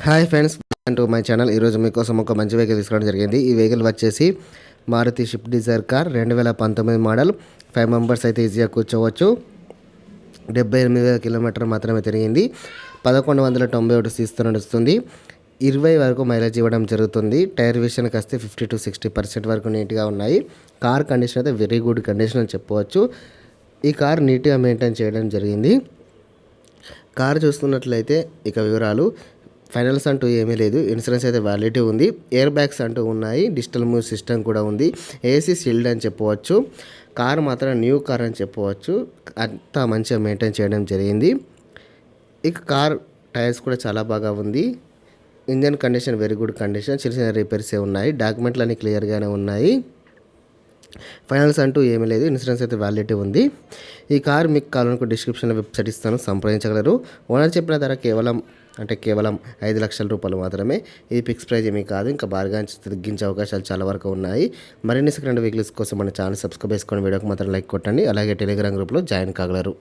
Hi friends, welcome to my channel. ఈరోజు మీకోసం ఒక మంచి వెహికల్ తీసుకోవడం జరిగింది. ఈ వెహికల్ వచ్చేసి Maruti Swift Dzire car 2019 model. 5 members అయితే ఈజీగా కూర్చోవచ్చు. 78,000 కిలోమీటర్ మాత్రమే తిరిగింది. 1191 సీస్తో నడుస్తుంది. 20 వరకు మైలేజ్ ఇవ్వడం జరుగుతుంది. టైర్ విషయానికి వస్తే 50 to 60% వరకు నీట్గా ఉన్నాయి. కార్ కండిషన్ అయితే వెరీ గుడ్ కండిషన్ అని చెప్పవచ్చు. ఈ కార్ నీట్గా మెయింటైన్ చేయడం జరిగింది. కార్ చూస్తున్నట్లయితే ఇక వివరాలు. ఫైనల్స్ అంటూ ఏమీ లేదు. ఇన్సూరెన్స్ అయితే వ్యాలిడిటీ ఉంది. ఎయిర్ బ్యాగ్స్ అంటూ ఉన్నాయి. డిజిటల్ మ్యూజిక్ సిస్టమ్ కూడా ఉంది. ఏసీ షీల్డ్ అని చెప్పవచ్చు. కార్ మాత్రం న్యూ కార్ అని చెప్పవచ్చు. అంతా మంచిగా మెయింటైన్ చేయడం జరిగింది. ఇక కార్ టైర్స్ కూడా చాలా బాగా ఉంది. Engine condition very good condition. చిన్న చిన్న రిపేర్సే ఉన్నాయి. డాక్యుమెంట్లు అన్నీ క్లియర్గానే ఉన్నాయి. ఫైనల్స్ అంటూ ఏమీ లేదు. ఇన్సూరెన్స్ అయితే వ్యాలిడిటీ ఉంది. ఈ కార్ మీకు కావాలనుకో డిస్క్రిప్షన్లో వెబ్సైట్ ఇస్తాను, సంప్రదించగలరు. ఓనర్ చెప్పిన ధర కేవలం 5 లక్షల రూపాయలు మాత్రమే. ఇది ఫిక్స్ ప్రైజ్ ఏమీ కాదు. ఇంకా బాగా తగ్గించే అవకాశాలు చాలా వరకు ఉన్నాయి. మరిన్ని సెకండ్ వెహికల్స్ కోసం మన ఛానల్ సబ్స్క్రైబ్ చేసుకొని వీడియోకి మాత్రం లైక్ కొట్టండి. అలాగే టెలిగ్రామ్ గ్రూప్లో జాయిన్ కాగలరు.